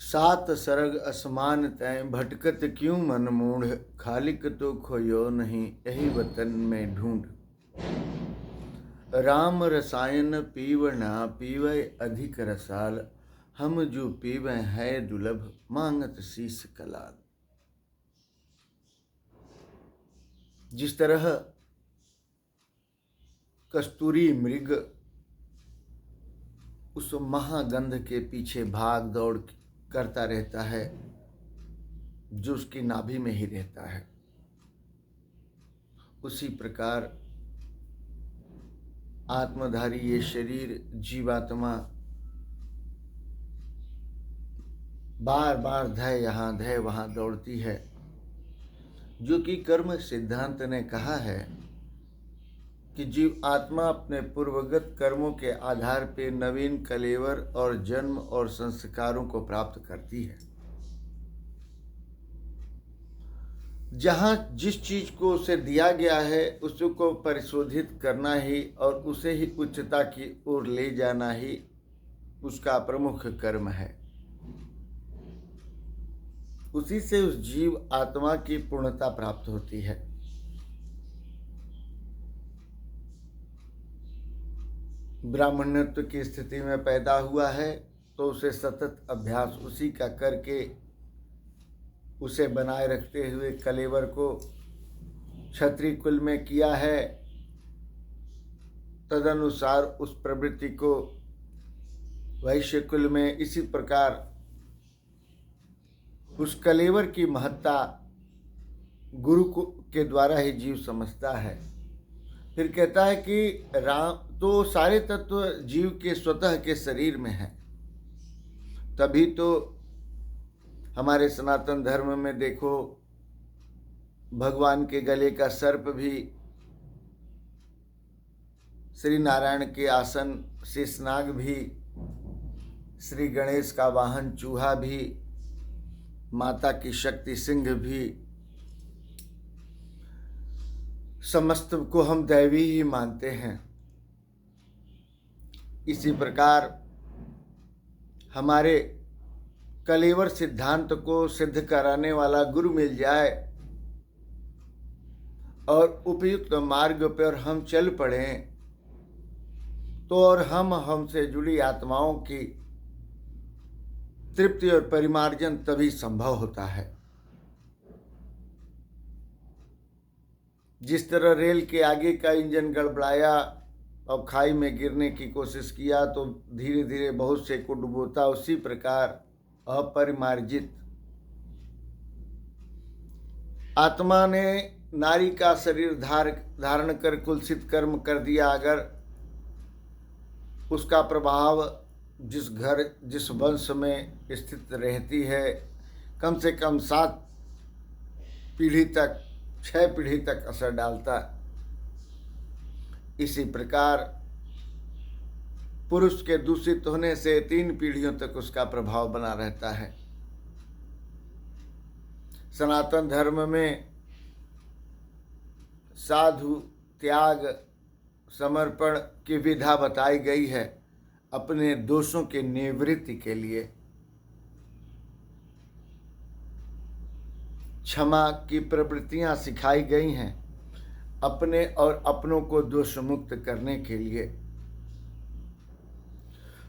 सात सरग असमान तय भटकत क्यों मन मूढ़, खालिक तो खोयो नहीं यही वतन में ढूंढ। राम रसायन पीव ना पीवै अधिक रसाल, हम जो पीवै है दुलभ मांगत शीस कलाल। जिस तरह कस्तूरी मृग उस महागंध के पीछे भाग दौड़ करता रहता है जो उसकी नाभि में ही रहता है, उसी प्रकार आत्मधारी ये शरीर जीवात्मा बार बार धय यहाँ धय वहाँ दौड़ती है, जो कि कर्म सिद्धांत ने कहा है कि जीव आत्मा अपने पूर्वगत कर्मों के आधार पर नवीन कलेवर और जन्म और संस्कारों को प्राप्त करती है। जहाँ जिस चीज को उसे दिया गया है उसको परिशोधित करना ही और उसे ही उच्चता की ओर ले जाना ही उसका प्रमुख कर्म है। उसी से उस जीव आत्मा की पूर्णता प्राप्त होती है। ब्राह्मणत्व की स्थिति में पैदा हुआ है तो उसे सतत अभ्यास उसी का करके उसे बनाए रखते हुए कलेवर को क्षत्रिय कुल में किया है, तदनुसार उस प्रवृत्ति को वैश्य कुल में, इसी प्रकार उस कलेवर की महत्ता गुरु के द्वारा ही जीव समझता है। फिर कहता है कि राम तो सारे तत्व जीव के स्वतः के शरीर में है, तभी तो हमारे सनातन धर्म में देखो भगवान के गले का सर्प भी, श्री नारायण के आसन शेषनाग भी, श्री गणेश का वाहन चूहा भी, माता की शक्ति सिंह भी, समस्त को हम दैवी ही मानते हैं। इसी प्रकार हमारे कलेवर सिद्धांत को सिद्ध कराने वाला गुरु मिल जाए और उपयुक्त मार्ग पर हम चल पड़े तो और हमसे जुड़ी आत्माओं की तृप्ति और परिमार्जन तभी संभव होता है। जिस तरह रेल के आगे का इंजन गड़बड़ाया और खाई में गिरने की कोशिश किया तो धीरे धीरे बहुत से को डुबोता, उसी प्रकार अपरिमार्जित आत्मा ने नारी का शरीर धारण कर कुलसित कर्म कर दिया। अगर उसका प्रभाव जिस घर जिस वंश में स्थित रहती है कम से कम 7 पीढ़ी तक 6 पीढ़ी तक असर डालता। इसी प्रकार पुरुष के दूषित होने से 3 पीढ़ियों तक उसका प्रभाव बना रहता है। सनातन धर्म में साधु त्याग समर्पण की विधा बताई गई है अपने दोषों के निवृत्ति के लिए। क्षमा की प्रवृत्तियां सिखाई गई हैं अपने और अपनों को दोष मुक्त करने के लिए।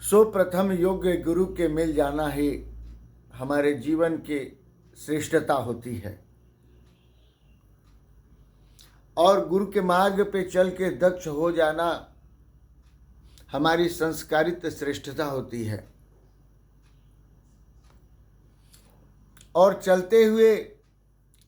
सो प्रथम योग्य गुरु के मिल जाना ही हमारे जीवन की श्रेष्ठता होती है और गुरु के मार्ग पे चल के दक्ष हो जाना हमारी संस्कारित श्रेष्ठता होती है। और चलते हुए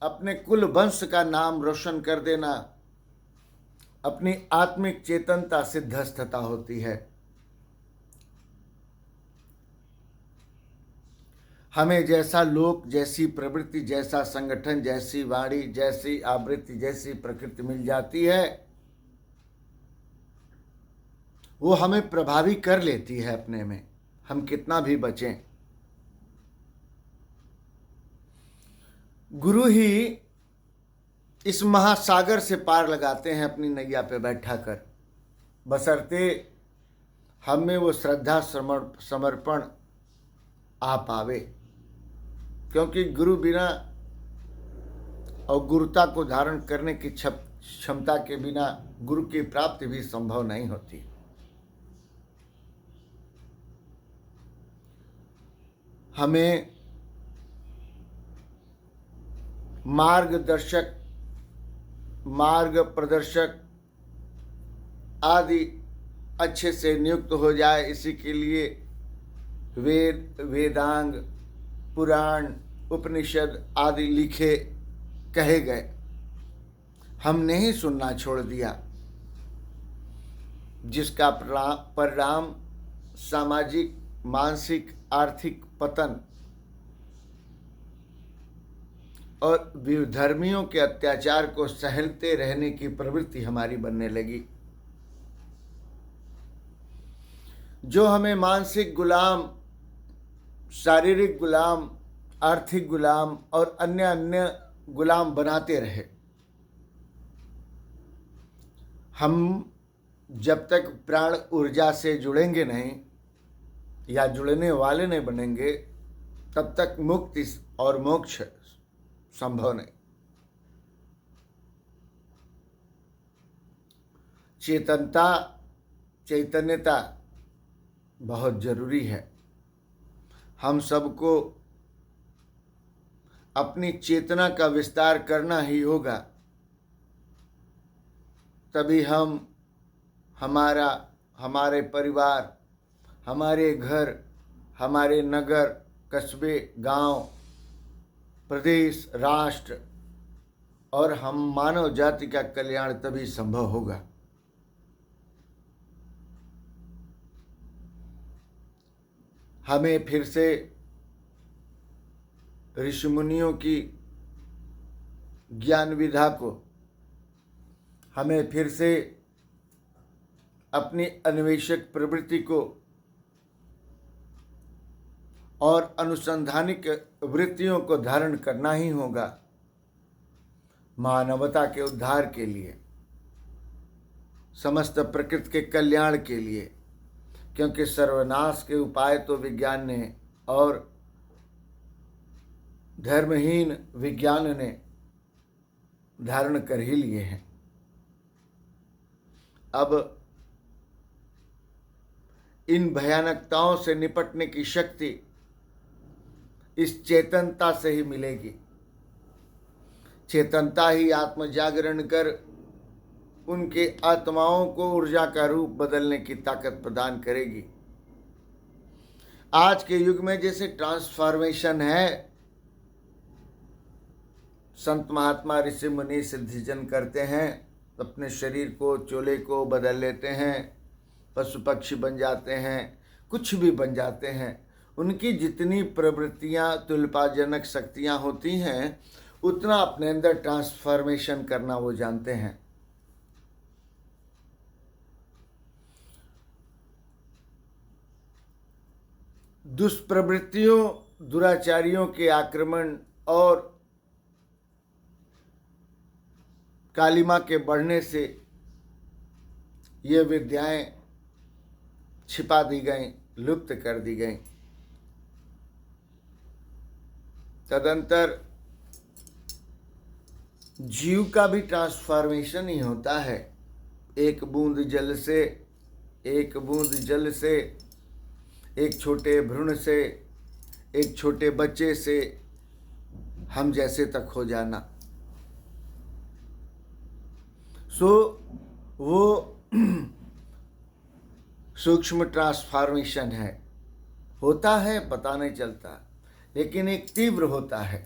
अपने कुल वंश का नाम रोशन कर देना अपनी आत्मिक चेतनता सिद्धस्थता होती है। हमें जैसा लोक, जैसी प्रवृत्ति, जैसा संगठन, जैसी वाणी, जैसी आवृत्ति, जैसी प्रकृति मिल जाती है वो हमें प्रभावी कर लेती है अपने में, हम कितना भी बचें। गुरु ही इस महासागर से पार लगाते हैं अपनी नैया पे बैठा कर, बशर्ते हम में वो श्रद्धा समर्पण आ पावे। क्योंकि गुरु बिना और गुरुता को धारण करने की क्षमता के बिना गुरु की प्राप्ति भी संभव नहीं होती। हमें मार्गदर्शक, मार्ग प्रदर्शक आदि अच्छे से नियुक्त हो जाए, इसी के लिए वेद, वेदांग, पुराण, उपनिषद आदि लिखे कहे गए। हमने ही सुनना छोड़ दिया, जिसका परिणाम सामाजिक, मानसिक, आर्थिक पतन और विधर्मियों के अत्याचार को सहलते रहने की प्रवृत्ति हमारी बनने लगी, जो हमें मानसिक गुलाम, शारीरिक गुलाम, आर्थिक गुलाम और अन्य अन्य गुलाम बनाते रहे। हम जब तक प्राण ऊर्जा से जुड़ेंगे नहीं या जुड़ने वाले नहीं बनेंगे, तब तक मुक्ति और मोक्ष संभव नहीं। चैतन्यता बहुत जरूरी है। हम सबको अपनी चेतना का विस्तार करना ही होगा, तभी हम, हमारे परिवार, हमारे घर, हमारे नगर, कस्बे, गांव, प्रदेश, राष्ट्र और हम मानव जाति का कल्याण तभी संभव होगा। हमें फिर से ऋषि मुनियों की ज्ञान विधा को, हमें फिर से अपनी अन्वेषक प्रवृत्ति को और अनुसंधानिक वृत्तियों को धारण करना ही होगा, मानवता के उद्धार के लिए, समस्त प्रकृति के कल्याण के लिए। क्योंकि सर्वनाश के उपाय तो विज्ञान ने और धर्महीन विज्ञान ने धारण कर ही लिए हैं। अब इन भयानकताओं से निपटने की शक्ति इस चेतनता से ही मिलेगी। चेतनता ही आत्म जागरण कर उनके आत्माओं को ऊर्जा का रूप बदलने की ताकत प्रदान करेगी। आज के युग में जैसे ट्रांसफॉर्मेशन है, संत महात्मा ऋषि मुनि सिद्धिजन करते हैं, अपने शरीर को, चोले को बदल लेते हैं, पशु पक्षी बन जाते हैं, कुछ भी बन जाते हैं। उनकी जितनी प्रवृत्तियां तुल्यपाजनक शक्तियां होती हैं, उतना अपने अंदर ट्रांसफॉर्मेशन करना वो जानते हैं। दुष्प्रवृत्तियों, दुराचारियों के आक्रमण और कालिमा के बढ़ने से ये विद्याएं छिपा दी गईं, लुप्त कर दी गईं। तदंतर जीव का भी ट्रांसफॉर्मेशन ही होता है। एक बूंद जल से, एक बूंद जल से, एक छोटे भ्रूण से, एक छोटे बच्चे से हम जैसे तक हो जाना। सो वो सूक्ष्म ट्रांसफॉर्मेशन है, होता है पता नहीं चलता, लेकिन एक तीव्र होता है।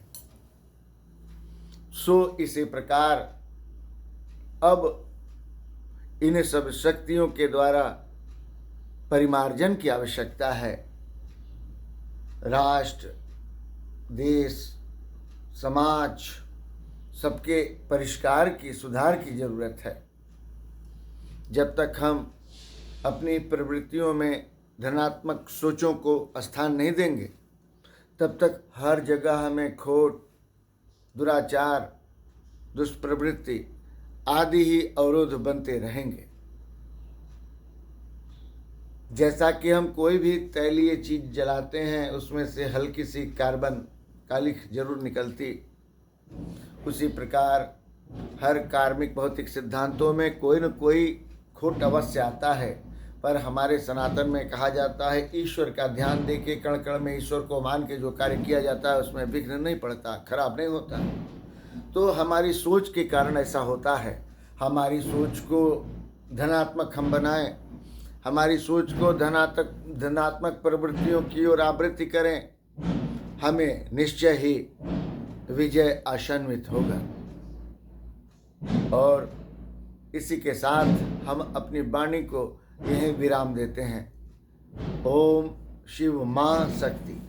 सो इसी प्रकार अब इन सब शक्तियों के द्वारा परिमार्जन की आवश्यकता है। राष्ट्र, देश, समाज सबके परिष्कार की, सुधार की जरूरत है। जब तक हम अपनी प्रवृत्तियों में धनात्मक सोचों को स्थान नहीं देंगे, तब तक हर जगह हमें खोट, दुराचार, दुष्प्रवृत्ति आदि ही अवरोध बनते रहेंगे। जैसा कि हम कोई भी तैलीय चीज जलाते हैं, उसमें से हल्की सी कार्बन कालिख जरूर निकलती। उसी प्रकार हर कार्मिक भौतिक सिद्धांतों में कोई न कोई खोट अवश्य आता है, पर हमारे सनातन में कहा जाता है ईश्वर का ध्यान दे के कण कण में ईश्वर को मान के जो कार्य किया जाता है उसमें विघ्न नहीं पड़ता, खराब नहीं होता। तो हमारी सोच के कारण ऐसा होता है। हमारी सोच को धनात्मक हम बनाएं, हमारी सोच को धनात्मक प्रवृत्तियों की ओर आवृत्ति करें, हमें निश्चय ही विजय आशान्वित होगा। और इसी के साथ हम अपनी वाणी को यहीं विराम देते हैं। ओम शिव मां शक्ति।